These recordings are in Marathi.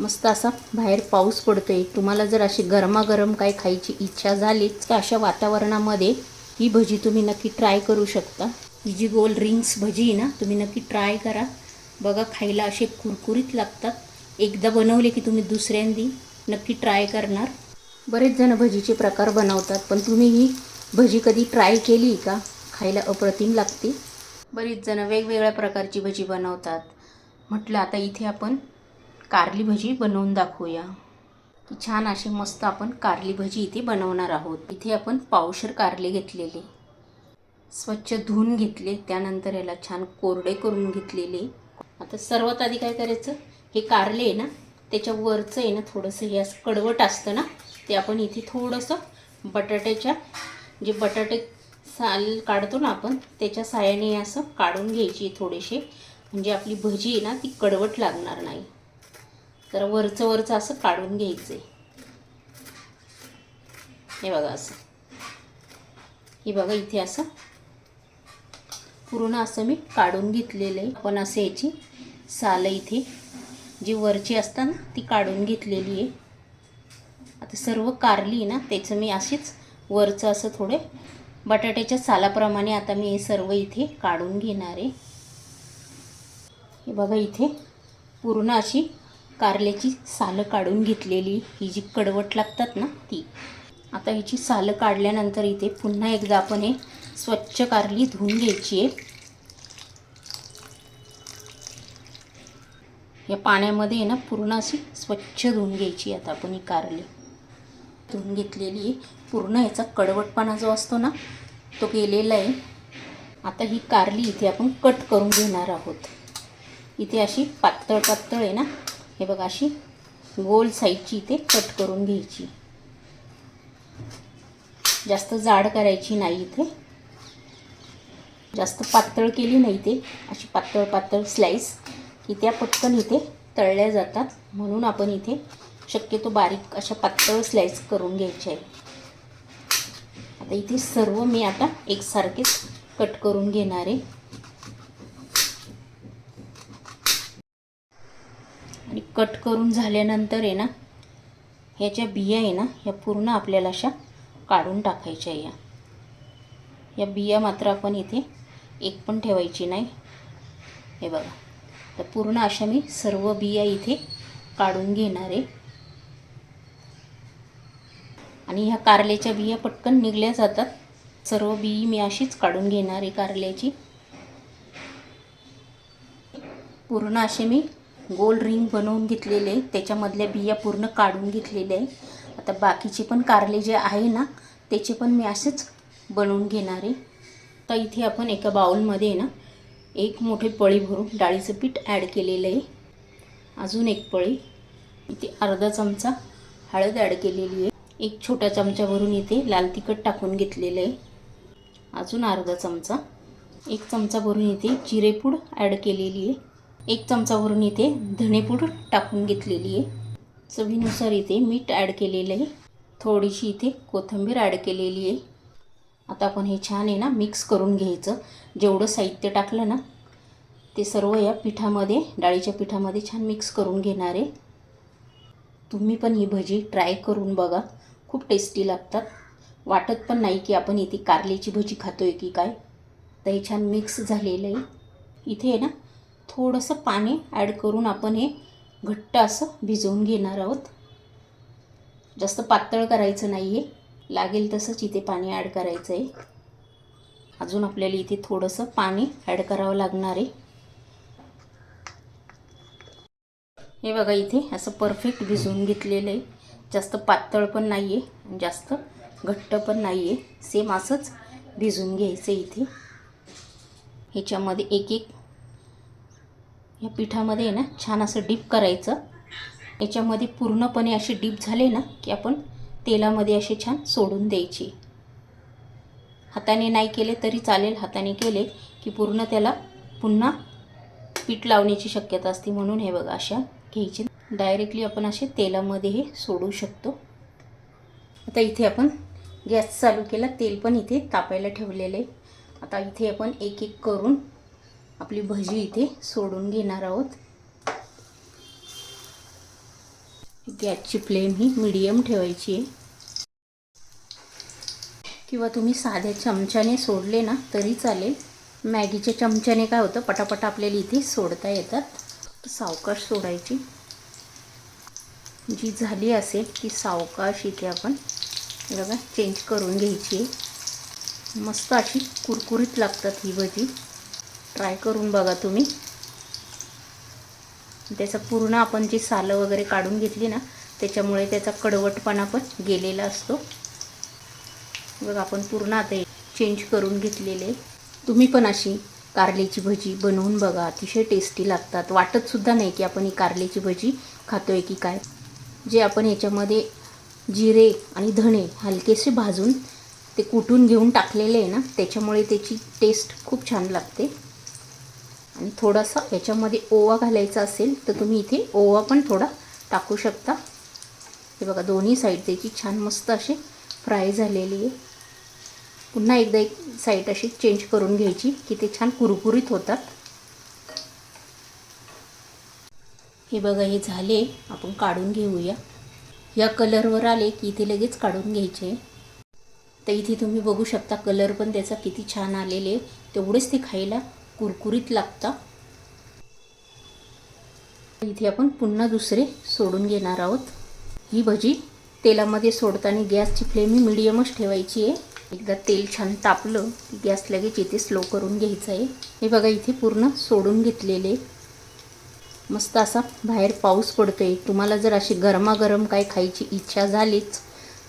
मस्त असा बाहेर पाऊस पडतोय। तुम्हाला जर अशी गरमागरम काय खायची इच्छा झालीच तर अशा वातावरणामध्ये ही भजी तुम्ही नक्की ट्राय करू शकता। ही जी गोल रिंग्स भजी आहे ना, तुम्ही नक्की ट्राय करा बघा। खायला असे कुरकुरीत लागतात। एकदा बनवले की तुम्ही दुसऱ्यांदी नक्की ट्राय करणार। बरेच जण भजीचे प्रकार बनवतात, पण तुम्ही ही भजी कधी ट्राय केली का? खायला अप्रतिम लागते। बरेच जण वेगवेगळ्या प्रकारची भजी बनवतात। म्हटलं आता इथे आपण कारली भजी बनवून दाखवूया। छान असे मस्त आपण कारली भजी इथे बनवणार आहोत। इथे आपण पावशर कारले घेतलेले, स्वच्छ धुवून घेतले, त्यानंतर याला छान कोरडे करून घेतलेले। आता सर्वात आधी काय करायचं, हे कारले आहे ना त्याच्या वरचं आहे ना थोडंसं हे असं कडवट असतं ना, ते आपण इथे थोडंसं बटाट्याच्या जे बटाटे साल काढतो ना आपण त्याच्या साहाय्याने असं काढून घ्यायची थोडेसे, म्हणजे आपली भजी आहे ना ती कडवट लागणार नाही। तर वरचं असं काढून घ्यायचं आहे। हे बघा असं, हे बघा इथे असं पूर्ण असं मी काढून घेतलेलं आहे। आपण असं याची साल इथे जी वरची असतात ना ती काढून घेतलेली आहे। आता सर्व कारली ना त्याचं मी अशीच वरचं असं थोडे बटाट्याच्या सालाप्रमाणे आता मी हे सर्व इथे काढून घेणार आहे। हे बघा इथे पूर्ण अशी कारल्याची सालं काढून घेतलेली, ही जी कडवट लागतात ना ती। आता हिची सालं काढल्यानंतर इथे पुन्हा एकदा आपण हे स्वच्छ कारली धुवून घ्यायची आहे। या पाण्यामध्ये ना पूर्ण अशी स्वच्छ धुवून घ्यायची। आता आपण ही कारली धुवून घेतलेली आहे, पूर्ण याचा कडवटपणा जो असतो ना तो गेलेला आहे। आता ही कारली इथे आपण कट करून घेणार आहोत। इथे अशी पातळ पातळ आहे ना, हे बघा अशी गोल साईजची इथे कट करून घ्यायची। जास्त जाड करायची नाही, इथे जास्त पातळ केली नाही, ते अशी पातळ पातळ स्लाइस की त्या पटकन इथे तळल्या जातात, म्हणून आपण इथे शक्यतो बारीक अशा पातळ स्लाइस करून घ्यायच्या आहे। आता इथे सर्व मी आता एकसारखेच कट करून घेणार आहे। आणि कट करून झाल्यानंतर आहे ना ह्याच्या बिया आहे ना ह्या पूर्ण आपल्याला अशा काढून टाकायच्या आहे। या बिया मात्र आपण इथे एक पण ठेवायची नाही। हे बघा, तर पूर्ण अशा मी सर्व बिया इथे काढून घेणार आहे। आणि ह्या कारल्याच्या बिया पटकन निघल्या जातात। सर्व बी मी अशीच काढून घेणार आहे कारल्याची। पूर्ण असे मी गोल रिंग बनवून घेतलेले, त्याच्यामधल्या बिया पूर्ण काढून घेतलेले आहे। आता बाकीचे पण कारले जे आहे ना त्याचे पण मी असेच बनवून घेणार आहे। तर इथे आपण एका बाउलमध्ये ना एक मोठी पळी भरून डाळीचं पीठ ॲड केलेलं आहे। अजून एक पळी इथे अर्धा चमचा हळद ॲड केलेली आहे। एक छोटा चमचा भरून इथे लाल तिखट टाकून घेतलेलं आहे। अजून अर्धा चमचा, एक चमचा भरून इथे जिरेपूड ॲड केलेली आहे। एक चमचा भरून इथे धणेपूड टाकून घेतलेली आहे। चवीनुसार इथे मीठ ॲड केलेलं आहे। थोडीशी इथे कोथिंबीर ॲड केलेली आहे। आता आपण हे छान आहे ना मिक्स करून घ्यायचं। जेवढं साहित्य टाकलं ना ते सर्व या पिठामध्ये, डाळीच्या पिठामध्ये छान मिक्स करून घेणार आहे। तुम्ही पण ही भजी ट्राय करून बघा, खूप टेस्टी लागतात। वाटत पण नाही की आपण इथे कारल्याची भजी खातोय की काय। तर हे छान मिक्स झालेलं आहे। इथे आहे ना थोडंसं पाणी ॲड करून आपण हे घट्ट असं भिजवून घेणार आहोत। जास्त पातळ करायचं नाही आहे, लागेल तसंच इथे पाणी ॲड करायचं आहे। अजून आपल्याला इथे थोडंसं पाणी ॲड करावं लागणार आहे। हे बघा इथे असं परफेक्ट भिजवून घेतलेलं आहे। जास्त पातळ पण नाही आहे, जास्त घट्ट पण नाही आहे, सेम असंच भिजवून घ्यायचं इथे। ह्याच्यामध्ये एक एक या पिठामध्ये आहे ना छान असं डीप करायचं। याच्यामध्ये पूर्णपणे असे डीप झाले ना की आपण तेलामध्ये असे छान सोडून द्यायचे। हाताने नाही केले तरी चालेल, हाताने केले की पूर्ण त्याला पुन्हा पीठ लावण्याची शक्यता असते, म्हणून हे बघा अशा घ्यायचे। डायरेक्टली आपण असे तेलामध्ये हे सोडू शकतो। आता इथे आपण गॅस चालू केला, तेल पण इथे तापायला ठेवलेलं आहे। आता इथे आपण एक एक करून आपली भजी इथे सोडून घेणार आहोत। गॅसची फ्लेम ही मीडियम ठेवायची आहे, किंवा तुम्ही साध्या चमच्याने सोडले ना तरी चालेल. मॅगीच्या चमच्याने काय होतं, पटापट आपल्याला इथे सोडता येतात. सावकाश सोडायची. जी झाली असेल ती सावकाश इथे आपण बघा चेंज करून घ्यायची आहे. मस्त अशी कुरकुरीत लागतात ही भजी. ट्राय करून बघा तुम्ही. त्याचा पूर्ण आपण जी सालं वगैरे काढून घेतली ना, त्याच्यामुळे त्याचा कडवटपणा पण गेलेला असतो. बघा आपण पूर्ण आता चेंज करून घेतलेले. तुम्ही पण अशी कारल्याची भजी बनवून बघा, अतिशय टेस्टी लागतात. वाटतसुद्धा नाही की आपण ही कारल्याची भजी खातोय की काय. जे आपण याच्यामध्ये जिरे आणि धणे हलकेसे भाजून ते कुटून घेऊन टाकलेले आहे ना, त्याच्यामुळे त्याची टेस्ट खूप छान लागते. आणि थोडासा याच्यामध्ये ओवा घालायचा असेल तर तुम्ही इथे ओवा पण थोडा टाकू शकता. हे बघा दोन्ही साईड त्याची छान मस्त अशी फ्राय झालेली आहे. पुन्हा एकदा एक साईड अशी चेंज करून घ्यायची की ते छान कुरकुरीत होतात. हे बघा हे झाले, आपण काढून घेऊया. या कलरवर आले की इथे लगेच काढून घ्यायचे. तर इथे तुम्ही बघू शकता कलर पण त्याचा किती छान आलेले. तेवढेच ते खायला कुरकुरीत लागतात. इथे आपण पुन्हा दुसरे सोडून घेणार आहोत. ही भजी तेलामध्ये सोडताना गॅसची फ्लेम ही मीडियमच ठेवायची आहे. एकदा तेल छान तापलं की गॅस लगेच इथे स्लो करून घ्यायचा आहे. हे बघा इथे पूर्ण सोडून घेतलेले. मस्त असा बाहेर पाऊस पडतोय. तुम्हाला जर अशी गरमागरम काय खायची इच्छा झालीच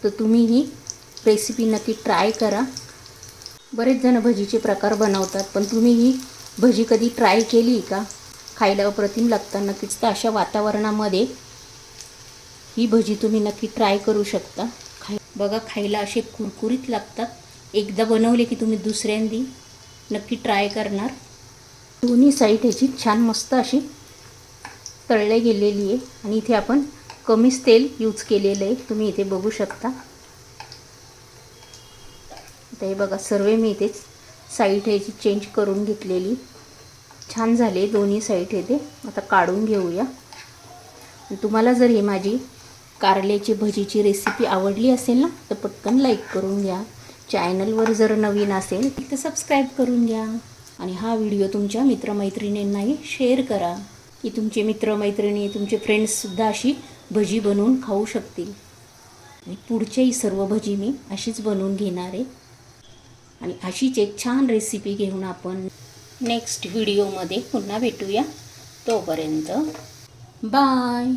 तर तुम्ही ही रेसिपी नक्की ट्राय करा. बरेच जण भजीचे प्रकार बनवतात, पण तुम्ही ही भजी कधी ट्राय केली का? खायला अप्रतिम लागतं. नक्कीच तर अशा वातावरणामध्ये ही भजी तुम्ही नक्की ट्राय करू शकता. बघा खायला असे कुरकुरीत लागतात. एकदा बनवले की तुम्ही दुसऱ्यांदी नक्की ट्राय करणार. दोन्ही साईड ह्याची छान मस्त अशी तळले गेलेली आहे. आणि इथे आपण कमीच तेल यूज केलेलं आहे, तुम्ही इथे बघू शकता. आता हे बघा सर्व मी इथे साईड ह्याची चेंज करून घेतलेली. छान झाले दोन्ही साईड हे. ते आता काढून घेऊया. तुम्हाला जर ही माझी कारल्याची भजीची रेसिपी आवडली असेल ना तर पटकन लाईक करून घ्या. चॅनलवर जर नवीन असेल तर सबस्क्राईब करून घ्या. आणि हा व्हिडिओ तुमच्या मित्रमैत्रिणींनाही शेअर करा की तुमचे मित्रमैत्रिणी तुमचे फ्रेंड्ससुद्धा अशी भजी बनवून खाऊ शकतील. आणि पुढच्याही सर्व भजी मी अशीच बनवून घेणार आहे. आणि अशीच एक छान रेसिपी घेऊन आपण नेक्स्ट व्हिडिओमध्ये पुन्हा भेटूया. तोपर्यंत बाय.